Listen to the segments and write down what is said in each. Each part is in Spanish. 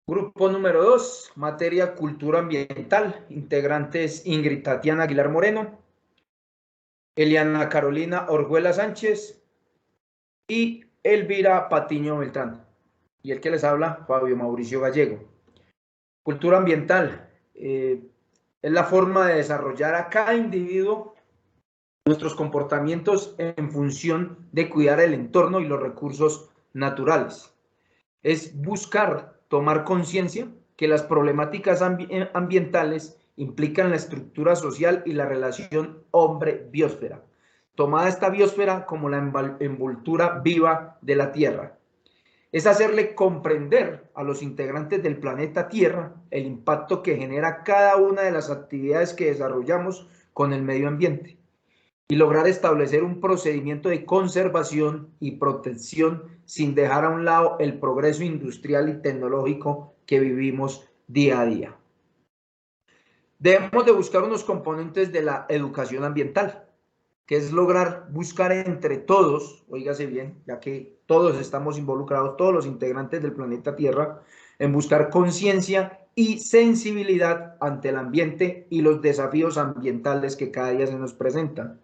Grupo número 2, materia cultura ambiental, integrantes Ingrid Tatiana Aguilar Moreno, Eliana Carolina Orjuela Sánchez y Elvira Patiño Beltrán. Y el que les habla, Fabio Mauricio Gallego. Cultura ambiental es la forma de desarrollar a cada individuo nuestros comportamientos en función de cuidar el entorno y los recursos naturales. Es buscar tomar conciencia que las problemáticas ambientales implican la estructura social y la relación hombre-biosfera, tomada esta biosfera como la envoltura viva de la Tierra. Es hacerle comprender a los integrantes del planeta Tierra el impacto que genera cada una de las actividades que desarrollamos con el medio ambiente y lograr establecer un procedimiento de conservación y protección sin dejar a un lado el progreso industrial y tecnológico que vivimos día a día. Debemos de buscar unos componentes de la educación ambiental, que es lograr buscar entre todos, oígase bien, ya que todos estamos involucrados, todos los integrantes del planeta Tierra, en buscar conciencia y sensibilidad ante el ambiente y los desafíos ambientales que cada día se nos presentan.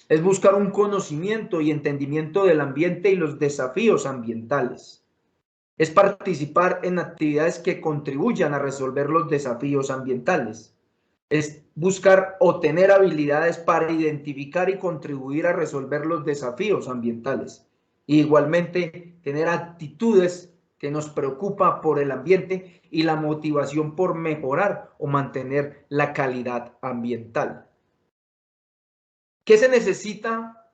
Es buscar un conocimiento y entendimiento del ambiente y los desafíos ambientales. Es participar en actividades que contribuyan a resolver los desafíos ambientales. Es buscar o tener habilidades para identificar y contribuir a resolver los desafíos ambientales. Y igualmente, tener actitudes que nos preocupa por el ambiente y la motivación por mejorar o mantener la calidad ambiental. ¿Qué se necesita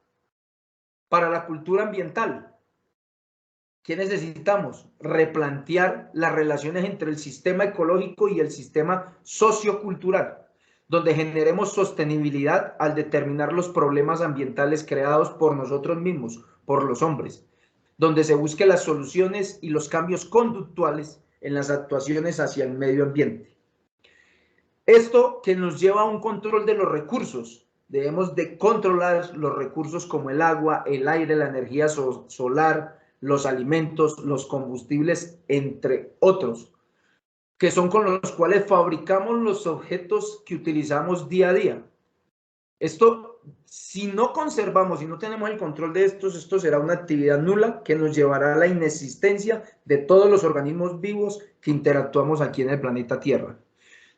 para la cultura ambiental? ¿Qué necesitamos? Replantear las relaciones entre el sistema ecológico y el sistema sociocultural, donde generemos sostenibilidad al determinar los problemas ambientales creados por nosotros mismos, por los hombres, donde se busquen las soluciones y los cambios conductuales en las actuaciones hacia el medio ambiente. Esto que nos lleva a un control de los recursos. Debemos de controlar los recursos como el agua, el aire, la energía solar, los alimentos, los combustibles, entre otros, que son con los cuales fabricamos los objetos que utilizamos día a día. Esto, si no conservamos, si no tenemos el control de estos, esto será una actividad nula que nos llevará a la inexistencia de todos los organismos vivos que interactuamos aquí en el planeta Tierra.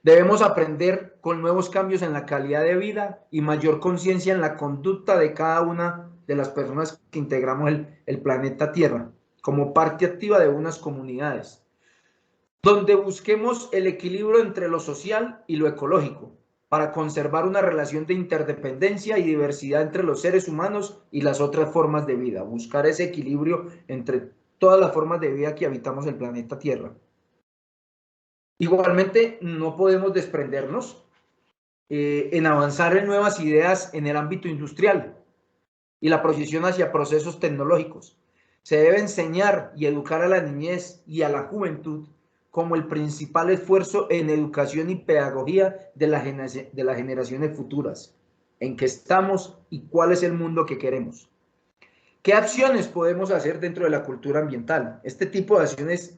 Debemos aprender con nuevos cambios en la calidad de vida y mayor conciencia en la conducta de cada una de las personas que integramos el planeta Tierra como parte activa de unas comunidades, donde busquemos el equilibrio entre lo social y lo ecológico para conservar una relación de interdependencia y diversidad entre los seres humanos y las otras formas de vida, buscar ese equilibrio entre todas las formas de vida que habitamos el planeta Tierra. Igualmente, no podemos desprendernos en avanzar en nuevas ideas en el ámbito industrial y la proyección hacia procesos tecnológicos. Se debe enseñar y educar a la niñez y a la juventud como el principal esfuerzo en educación y pedagogía de las generaciones futuras, en qué estamos y cuál es el mundo que queremos. ¿Qué acciones podemos hacer dentro de la cultura ambiental? Este tipo de acciones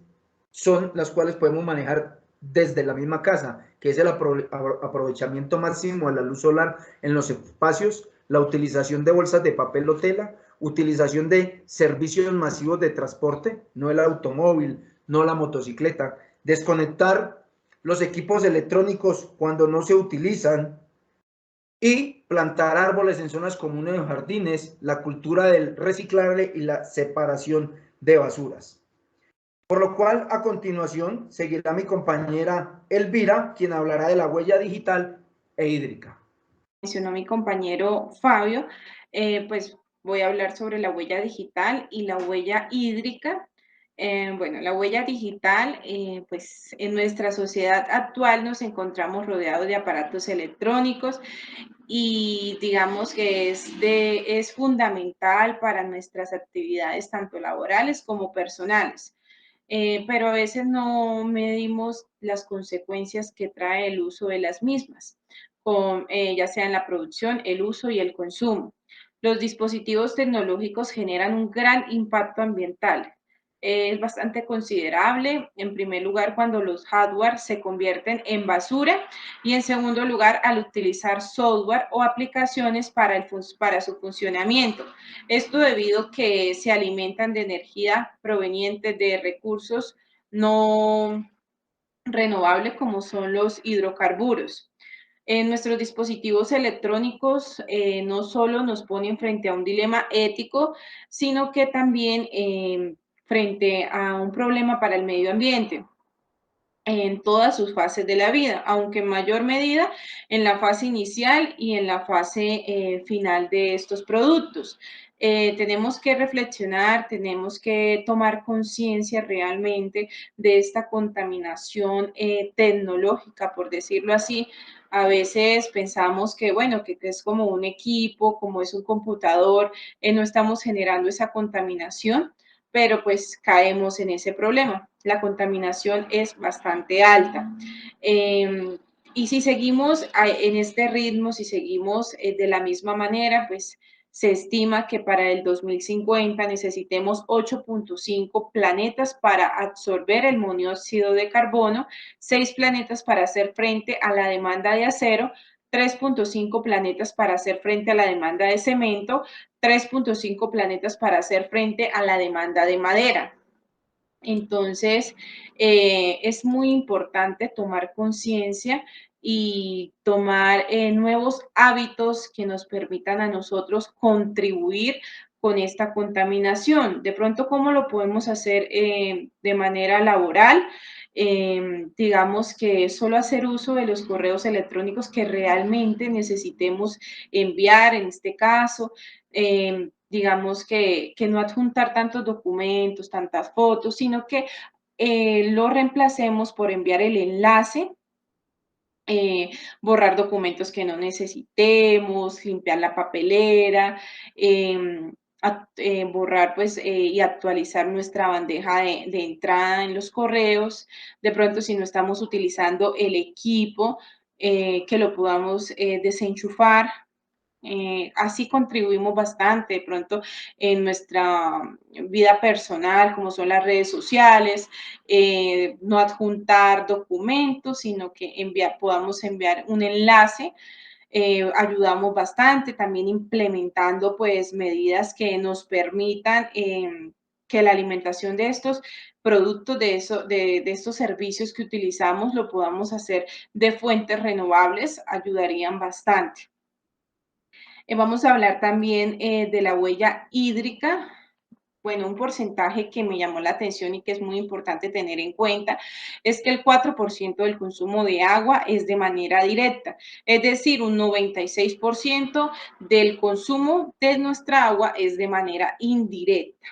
son las cuales podemos manejar desde la misma casa, que es el aprovechamiento máximo de la luz solar en los espacios, la utilización de bolsas de papel o tela, utilización de servicios masivos de transporte, no el automóvil, no la motocicleta, desconectar los equipos electrónicos cuando no se utilizan y plantar árboles en zonas comunes de jardines, la cultura del reciclaje y la separación de basuras. Por lo cual, a continuación, seguirá mi compañera Elvira, quien hablará de la huella digital e hídrica. Mencionó mi compañero Fabio, pues voy a hablar sobre la huella digital y la huella hídrica. Bueno, la huella digital, pues en nuestra sociedad actual nos encontramos rodeados de aparatos electrónicos y digamos que es fundamental para nuestras actividades tanto laborales como personales. Pero a veces no medimos las consecuencias que trae el uso de las mismas, ya sea en la producción, el uso y el consumo. Los dispositivos tecnológicos generan un gran impacto ambiental. es bastante considerable. En primer lugar, cuando los hardware se convierten en basura y en segundo lugar, al utilizar software o aplicaciones para su funcionamiento. Esto debido a que se alimentan de energía proveniente de recursos no renovables como son los hidrocarburos. En nuestros dispositivos electrónicos no solo nos ponen frente a un dilema ético, sino que también frente a un problema para el medio ambiente en todas sus fases de la vida, aunque en mayor medida en la fase inicial y en la fase final de estos productos. Tenemos que reflexionar, tenemos que tomar conciencia realmente de esta contaminación tecnológica, por decirlo así. A veces pensamos que, bueno, que es como un equipo, como es un computador, no estamos generando esa contaminación, pero pues caemos en ese problema. La contaminación es bastante alta. Y si seguimos en este ritmo, si seguimos de la misma manera, pues se estima que para el 2050 necesitemos 8.5 planetas para absorber el monóxido de carbono, 6 planetas para hacer frente a la demanda de acero, 3.5 planetas para hacer frente a la demanda de cemento, 3.5 planetas para hacer frente a la demanda de madera. Entonces, es muy importante tomar conciencia y tomar nuevos hábitos que nos permitan a nosotros contribuir con esta contaminación. De pronto, ¿cómo lo podemos hacer de manera laboral? Digamos que solo hacer uso de los correos electrónicos que realmente necesitemos enviar, en este caso, digamos que no adjuntar tantos documentos, tantas fotos, sino que lo reemplacemos por enviar el enlace, borrar documentos que no necesitemos, limpiar la papelera, borrar pues y actualizar nuestra bandeja de entrada en los correos. De pronto, si no estamos utilizando el equipo, que lo podamos desenchufar. Así contribuimos bastante de pronto en nuestra vida personal, como son las redes sociales, no adjuntar documentos, sino que podamos enviar un enlace. Ayudamos bastante también implementando pues medidas que nos permitan que la alimentación de estos productos, de estos servicios que utilizamos, lo podamos hacer de fuentes renovables, ayudarían bastante. Vamos a hablar también de la huella hídrica. Bueno, un porcentaje que me llamó la atención y que es muy importante tener en cuenta es que el 4% del consumo de agua es de manera directa, es decir, un 96% del consumo de nuestra agua es de manera indirecta.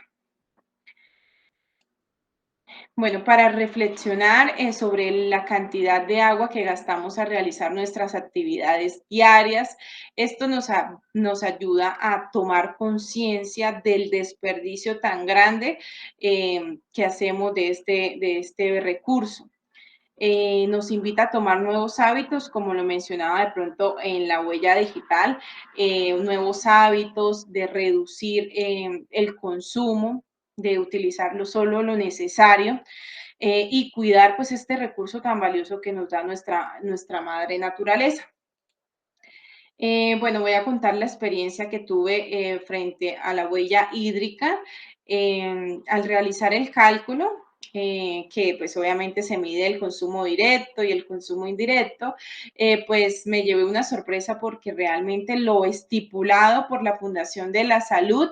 Bueno, para reflexionar sobre la cantidad de agua que gastamos a realizar nuestras actividades diarias, esto nos ayuda a tomar conciencia del desperdicio tan grande que hacemos de este recurso. Nos invita a tomar nuevos hábitos, como lo mencionaba de pronto en la huella digital, nuevos hábitos de reducir el consumo, de utilizarlo solo lo necesario y cuidar pues este recurso tan valioso que nos da nuestra madre naturaleza. Bueno, voy a contar la experiencia que tuve frente a la huella hídrica. Al realizar el cálculo, que pues obviamente se mide el consumo directo y el consumo indirecto, pues me llevé una sorpresa porque realmente lo estipulado por la Fundación de la Salud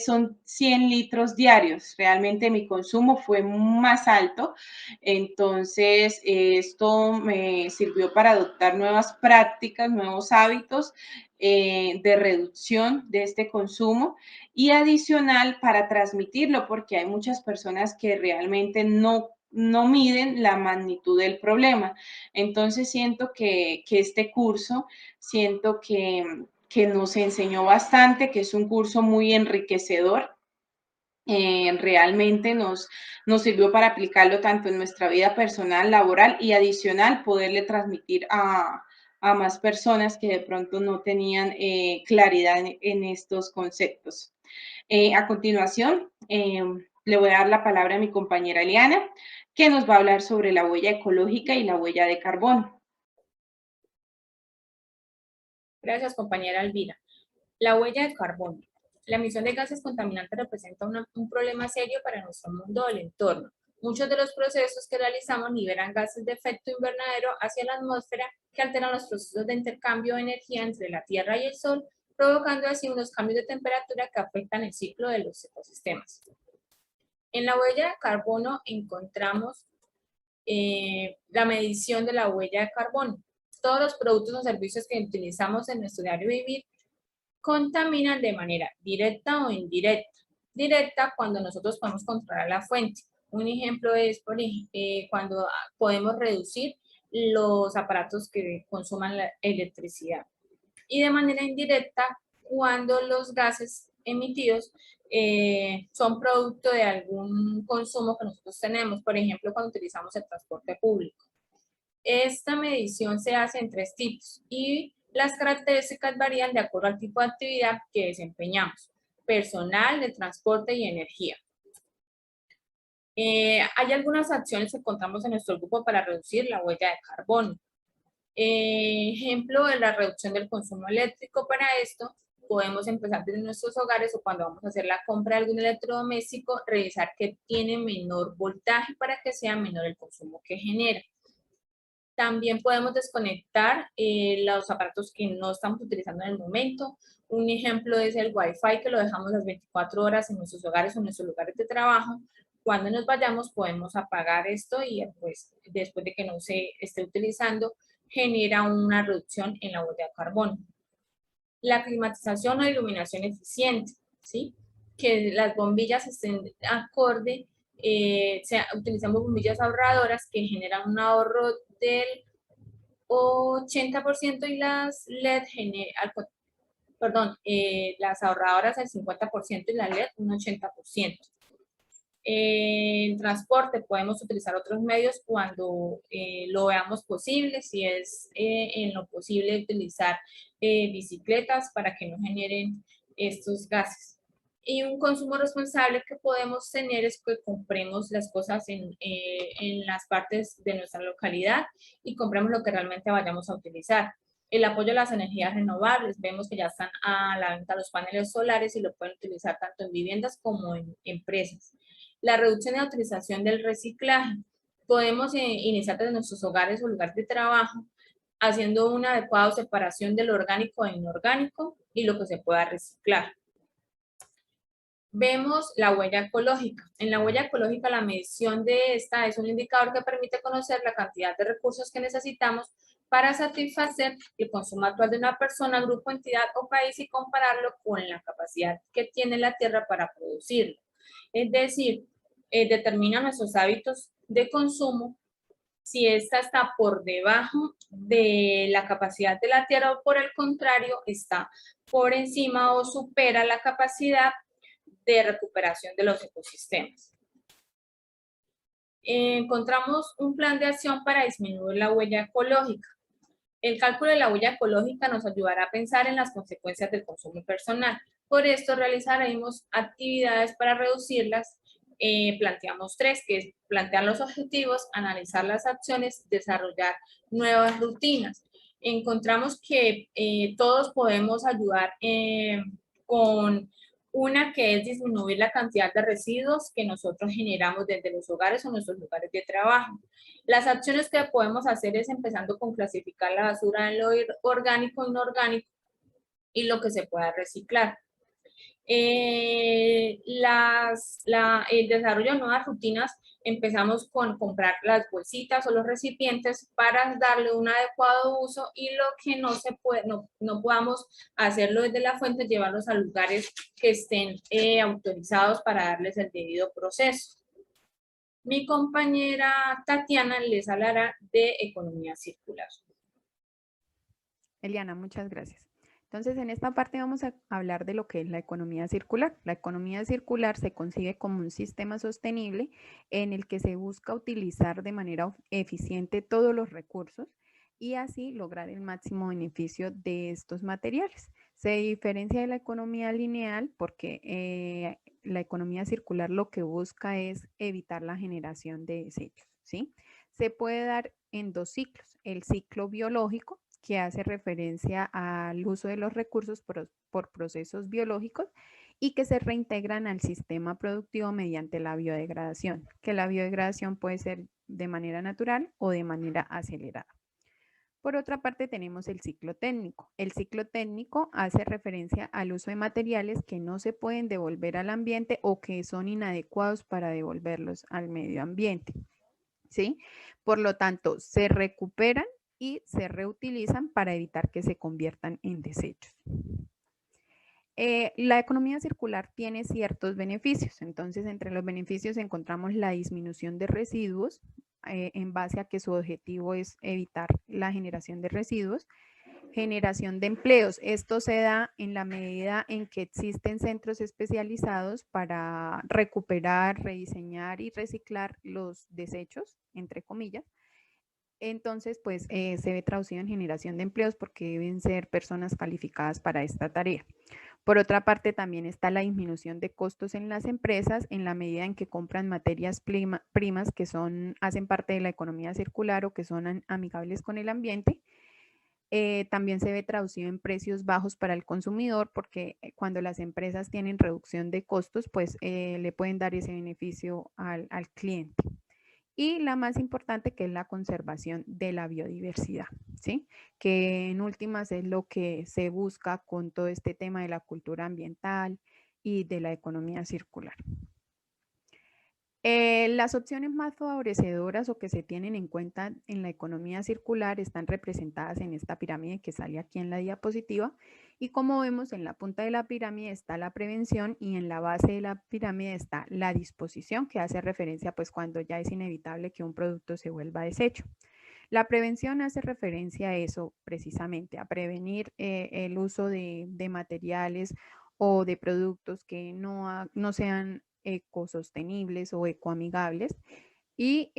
son 100 litros diarios. Realmente mi consumo fue más alto, entonces esto me sirvió para adoptar nuevas prácticas, nuevos hábitos de reducción de este consumo y adicional para transmitirlo, porque hay muchas personas que realmente no miden la magnitud del problema. Entonces siento que este curso, siento que nos enseñó bastante, que es un curso muy enriquecedor. Realmente nos sirvió para aplicarlo tanto en nuestra vida personal, laboral y adicional, poderle transmitir a más personas que de pronto no tenían claridad en estos conceptos. A continuación, le voy a dar la palabra a mi compañera Eliana, que nos va a hablar sobre la huella ecológica y la huella de carbono. Gracias, compañera Elvira. La huella de carbono. La emisión de gases contaminantes representa un problema serio para nuestro mundo o el entorno. Muchos de los procesos que realizamos liberan gases de efecto invernadero hacia la atmósfera que alteran los procesos de intercambio de energía entre la Tierra y el Sol, provocando así unos cambios de temperatura que afectan el ciclo de los ecosistemas. En la huella de carbono encontramos la medición de la huella de carbono. Todos los productos o servicios que utilizamos en nuestro diario vivir contaminan de manera directa o indirecta. Directa cuando nosotros podemos controlar la fuente. Un ejemplo es cuando podemos reducir los aparatos que consuman la electricidad. Y de manera indirecta cuando los gases emitidos son producto de algún consumo que nosotros tenemos, por ejemplo, cuando utilizamos el transporte público. Esta medición se hace en 3 tipos y las características varían de acuerdo al tipo de actividad que desempeñamos: personal, de transporte y energía. Hay algunas acciones que encontramos en nuestro grupo para reducir la huella de carbono. Ejemplo de la reducción del consumo eléctrico. Para esto podemos empezar desde nuestros hogares o cuando vamos a hacer la compra de algún electrodoméstico, revisar que tiene menor voltaje para que sea menor el consumo que genera. También podemos desconectar los aparatos que no estamos utilizando en el momento. Un ejemplo es el Wi-Fi, que lo dejamos las 24 horas en nuestros hogares o en nuestros lugares de trabajo. Cuando nos vayamos podemos apagar esto y pues, después de que no se esté utilizando, genera una reducción en la huella de carbono. La climatización o iluminación eficiente, ¿sí? Que las bombillas estén acorde, utilizamos bombillas ahorradoras que generan un ahorro del 80% y las LED las ahorradoras el 50% y la LED un 80%. En transporte podemos utilizar otros medios cuando lo veamos posible, si es en lo posible utilizar bicicletas para que no generen estos gases. Y un consumo responsable que podemos tener es que compremos las cosas en las partes de nuestra localidad y compremos lo que realmente vayamos a utilizar. El apoyo a las energías renovables, vemos que ya están a la venta los paneles solares y lo pueden utilizar tanto en viviendas como en empresas. La reducción y la utilización del reciclaje. Podemos iniciar desde nuestros hogares o lugares de trabajo haciendo una adecuada separación de lo orgánico e inorgánico y lo que se pueda reciclar. Vemos la huella ecológica. En la huella ecológica, la medición de esta es un indicador que permite conocer la cantidad de recursos que necesitamos para satisfacer el consumo actual de una persona, grupo, entidad o país y compararlo con la capacidad que tiene la tierra para producirlo. Es decir, determina nuestros hábitos de consumo, si esta está por debajo de la capacidad de la tierra o por el contrario está por encima o supera la capacidad de recuperación de los ecosistemas. Encontramos un plan de acción para disminuir la huella ecológica. El cálculo de la huella ecológica nos ayudará a pensar en las consecuencias del consumo personal. Por esto realizaremos actividades para reducirlas. Planteamos 3, que es plantear los objetivos, analizar las acciones, desarrollar nuevas rutinas. Encontramos que todos podemos ayudar con una que es disminuir la cantidad de residuos que nosotros generamos desde los hogares o nuestros lugares de trabajo. Las acciones que podemos hacer es empezando con clasificar la basura en lo orgánico, inorgánico y lo que se pueda reciclar. El desarrollo de nuevas rutinas, empezamos con comprar las bolsitas o los recipientes para darle un adecuado uso y lo que no se puede, no podamos hacerlo desde la fuente, llevarlos a lugares que estén autorizados para darles el debido proceso. Mi compañera Tatiana les hablará de economía circular. Eliana, muchas gracias. Entonces, en esta parte vamos a hablar de lo que es la economía circular. La economía circular se concibe como un sistema sostenible en el que se busca utilizar de manera eficiente todos los recursos y así lograr el máximo beneficio de estos materiales. Se diferencia de la economía lineal porque la economía circular lo que busca es evitar la generación de desechos, ¿sí? Se puede dar en dos ciclos. El ciclo biológico, que hace referencia al uso de los recursos por procesos biológicos y que se reintegran al sistema productivo mediante la biodegradación, que la biodegradación puede ser de manera natural o de manera acelerada. Por otra parte, tenemos el ciclo técnico. El ciclo técnico hace referencia al uso de materiales que no se pueden devolver al ambiente o que son inadecuados para devolverlos al medio ambiente, ¿sí? Por lo tanto, se recuperan y se reutilizan para evitar que se conviertan en desechos. La economía circular tiene ciertos beneficios. Entonces, entre los beneficios encontramos la disminución de residuos en base a que su objetivo es evitar la generación de residuos. Generación de empleos. Esto se da en la medida en que existen centros especializados para recuperar, rediseñar y reciclar los desechos, entre comillas. Entonces, pues se ve traducido en generación de empleos porque deben ser personas calificadas para esta tarea. Por otra parte, también está la disminución de costos en las empresas en la medida en que compran materias primas que hacen parte de la economía circular o que son amigables con el ambiente. También se ve traducido en precios bajos para el consumidor porque cuando las empresas tienen reducción de costos, pues le pueden dar ese beneficio al cliente. Y la más importante, que es la conservación de la biodiversidad, ¿sí? Que en últimas es lo que se busca con todo este tema de la cultura ambiental y de la economía circular. Las opciones más favorecedoras o que se tienen en cuenta en la economía circular están representadas en esta pirámide que sale aquí en la diapositiva. Y como vemos, en la punta de la pirámide está la prevención y en la base de la pirámide está la disposición, que hace referencia pues cuando ya es inevitable que un producto se vuelva desecho. La prevención hace referencia a eso precisamente, a prevenir el uso de materiales o de productos que no sean ecosostenibles o ecoamigables. Y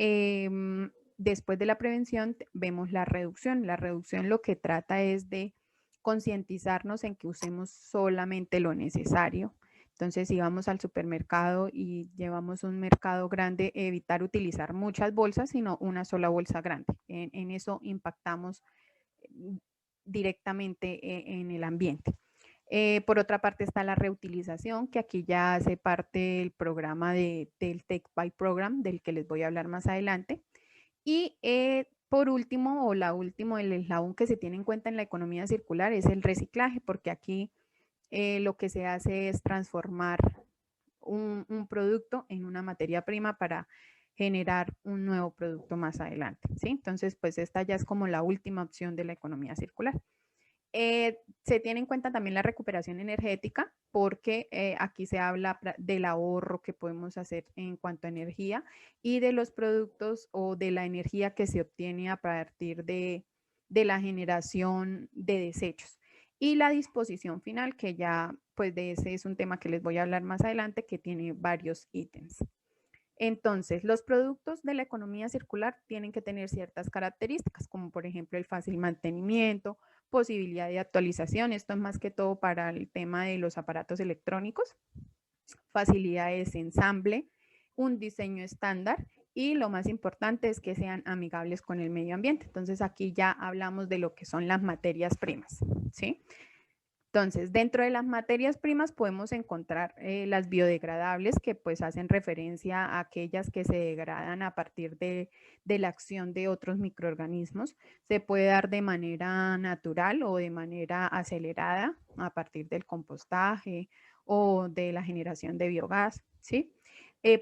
después de la prevención vemos la reducción. La reducción lo que trata es de concientizarnos en que usemos solamente lo necesario. Entonces, si vamos al supermercado y llevamos un mercado grande, evitar utilizar muchas bolsas, sino una sola bolsa grande. En eso impactamos directamente en el ambiente. Por otra parte está la reutilización, que aquí ya hace parte del programa del Tech by Program, del que les voy a hablar más adelante. Y por último, o la última, el eslabón que se tiene en cuenta en la economía circular es el reciclaje, porque aquí lo que se hace es transformar un producto en una materia prima para generar un nuevo producto más adelante, ¿sí? Entonces, pues esta ya es como la última opción de la economía circular. Se tiene en cuenta también la recuperación energética porque aquí se habla del ahorro que podemos hacer en cuanto a energía y de los productos o de la energía que se obtiene a partir de la generación de desechos. Y la disposición final, que ya pues de ese es un tema que les voy a hablar más adelante, que tiene varios ítems. Entonces, los productos de la economía circular tienen que tener ciertas características, como por ejemplo el fácil mantenimiento, posibilidad de actualización, esto es más que todo para el tema de los aparatos electrónicos, facilidades de ensamble, un diseño estándar y lo más importante es que sean amigables con el medio ambiente. Entonces, aquí ya hablamos de lo que son las materias primas, ¿sí? Entonces, dentro de las materias primas podemos encontrar las biodegradables que pues hacen referencia a aquellas que se degradan a partir de la acción de otros microorganismos. Se puede dar de manera natural o de manera acelerada a partir del compostaje o de la generación de biogás, ¿sí?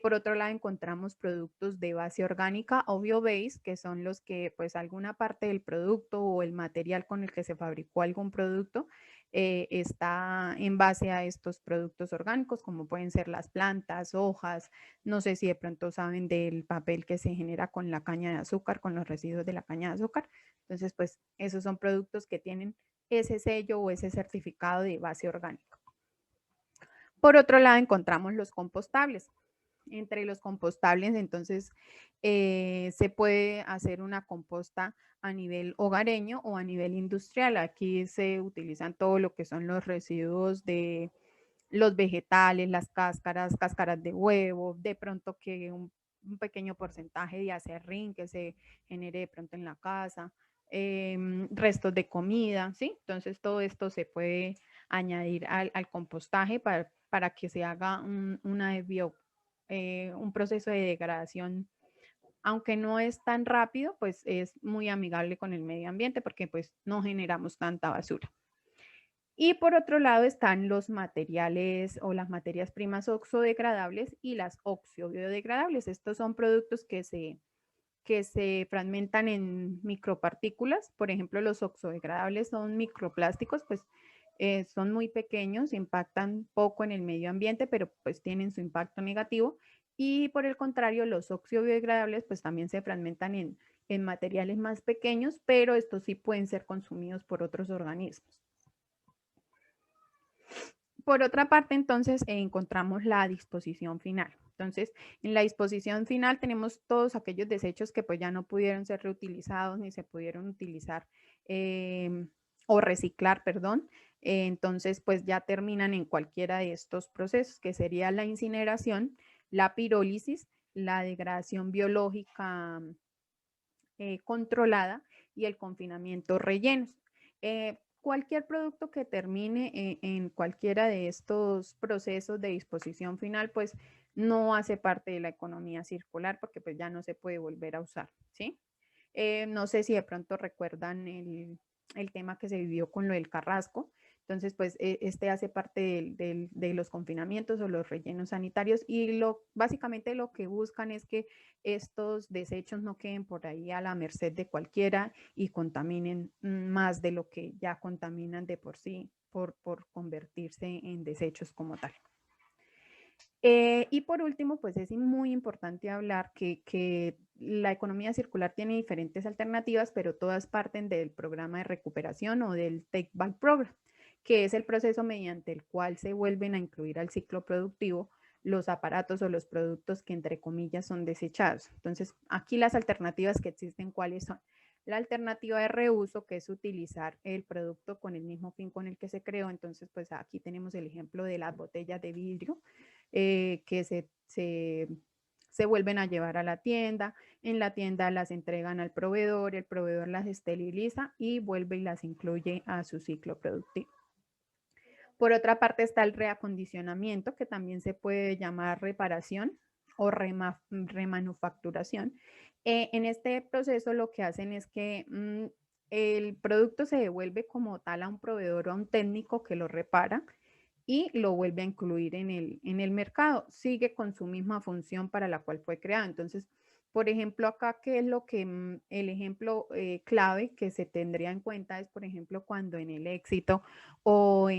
Por otro lado, encontramos productos de base orgánica o biobase, que son los que pues alguna parte del producto o el material con el que se fabricó algún producto está en base a estos productos orgánicos, como pueden ser las plantas, hojas, no sé si de pronto saben del papel que se genera con la caña de azúcar, con los residuos de la caña de azúcar. Entonces, pues esos son productos que tienen ese sello o ese certificado de base orgánica. Por otro lado, encontramos los compostables. entre los compostables, entonces se puede hacer una composta a nivel hogareño o a nivel industrial. Aquí se utilizan todo lo que son los residuos de los vegetales, las cáscaras, cáscaras de huevo, de pronto que un pequeño porcentaje de acerrín que se genere de pronto en la casa, restos de comida, ¿sí? Entonces todo esto se puede añadir al compostaje para que se haga un proceso de degradación, aunque no es tan rápido, pues es muy amigable con el medio ambiente porque pues no generamos tanta basura. Y por otro lado están los materiales o las materias primas oxodegradables y las oxobiodegradables. Estos son productos que se fragmentan en micropartículas. Por ejemplo, los oxodegradables son microplásticos, pues son muy pequeños, impactan poco en el medio ambiente, pero pues tienen su impacto negativo. Y por el contrario, los oxobiodegradables pues también se fragmentan en materiales más pequeños, pero estos sí pueden ser consumidos por otros organismos. Por otra parte, entonces, encontramos la disposición final. Entonces, en la disposición final tenemos todos aquellos desechos que pues ya no pudieron ser reutilizados ni se pudieron utilizar o reciclar, perdón. Entonces, pues ya terminan en cualquiera de estos procesos, que sería la incineración, la pirólisis, la degradación biológica controlada y el confinamiento rellenos. Cualquier producto que termine en cualquiera de estos procesos de disposición final, pues no hace parte de la economía circular porque pues ya no se puede volver a usar, ¿sí? No sé si de pronto recuerdan el tema que se vivió con lo del Carrasco. Entonces, pues este hace parte de los confinamientos o los rellenos sanitarios y básicamente lo que buscan es que estos desechos no queden por ahí a la merced de cualquiera y contaminen más de lo que ya contaminan de por sí por convertirse en desechos como tal. Y por último, pues es muy importante hablar que la economía circular tiene diferentes alternativas, pero todas parten del programa de recuperación o del Take Back Program, que es el proceso mediante el cual se vuelven a incluir al ciclo productivo los aparatos o los productos que entre comillas son desechados. Entonces, aquí las alternativas que existen, ¿cuáles son? La alternativa de reuso, que es utilizar el producto con el mismo fin con el que se creó. Entonces, pues aquí tenemos el ejemplo de las botellas de vidrio que se vuelven a llevar a la tienda. En la tienda las entregan al proveedor, el proveedor las esteriliza y vuelve y las incluye a su ciclo productivo. Por otra parte está el reacondicionamiento, que también se puede llamar reparación o remanufacturación. En este proceso lo que hacen es que el producto se devuelve como tal a un proveedor o a un técnico que lo repara y lo vuelve a incluir en el mercado. Sigue con su misma función para la cual fue creado. Entonces, por ejemplo, acá, ¿qué es lo que el ejemplo clave que se tendría en cuenta es, por ejemplo, cuando en el Éxito o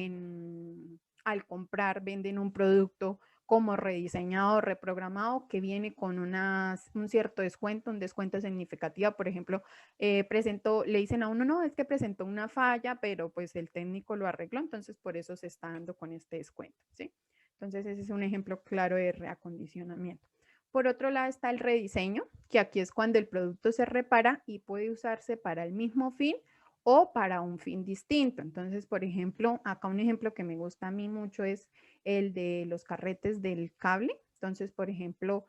al comprar venden un producto como rediseñado, reprogramado, que viene con un cierto descuento, un descuento significativo. Por ejemplo, le dicen a uno, no, es que presentó una falla, pero pues el técnico lo arregló, entonces por eso se está dando con este descuento, ¿sí? Entonces ese es un ejemplo claro de reacondicionamiento. Por otro lado está el rediseño, que aquí es cuando el producto se repara y puede usarse para el mismo fin o para un fin distinto. Entonces, por ejemplo, acá un ejemplo que me gusta a mí mucho es el de los carretes del cable. Entonces, por ejemplo,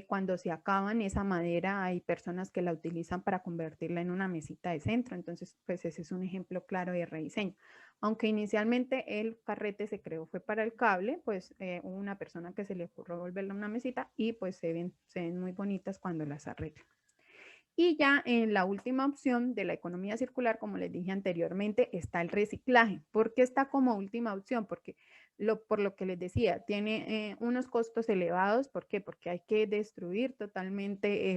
cuando se acaban esa madera, hay personas que la utilizan para convertirla en una mesita de centro. Entonces, pues ese es un ejemplo claro de rediseño. Aunque inicialmente el carrete se creó fue para el cable, pues hubo una persona que se le ocurrió volverla una mesita y pues se ven muy bonitas cuando las arreglan. Y ya en la última opción de la economía circular, como les dije anteriormente, está el reciclaje. ¿Por qué está como última opción? Porque por lo que les decía, tiene unos costos elevados. ¿Por qué? Porque hay que destruir totalmente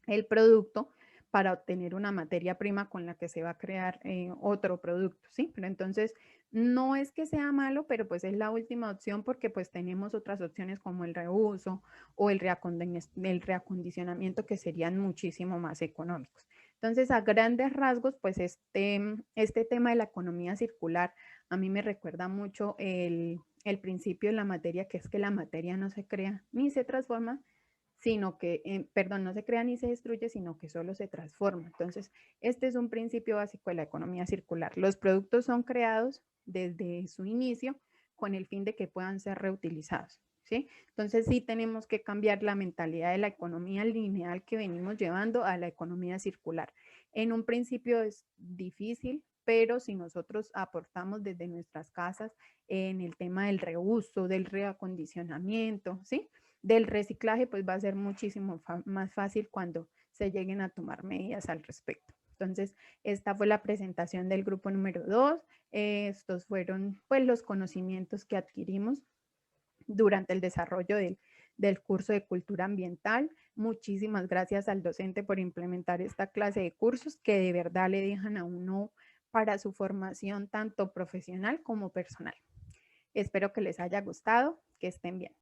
el producto para obtener una materia prima con la que se va a crear otro producto, ¿sí? Pero entonces no es que sea malo, pero pues es la última opción porque pues tenemos otras opciones como el reuso o el reacondicionamiento que serían muchísimo más económicos. Entonces, a grandes rasgos, pues este tema de la economía circular a mí me recuerda mucho el el principio de la materia, que es que la materia no se crea ni se transforma, sino que, perdón, no se crea ni se destruye, sino que solo se transforma. Entonces, este es un principio básico de la economía circular. Los productos son creados desde su inicio con el fin de que puedan ser reutilizados, ¿sí? Entonces, sí tenemos que cambiar la mentalidad de la economía lineal que venimos llevando a la economía circular. En un principio es difícil, pero si nosotros aportamos desde nuestras casas en el tema del reuso, del reacondicionamiento, ¿sí? Del reciclaje, pues va a ser muchísimo más fácil cuando se lleguen a tomar medidas al respecto. Entonces, esta fue la presentación del grupo número 2. Estos fueron pues los conocimientos que adquirimos durante el desarrollo del curso de cultura ambiental. Muchísimas gracias al docente por implementar esta clase de cursos que de verdad le dejan a uno para su formación tanto profesional como personal. Espero que les haya gustado, que estén bien.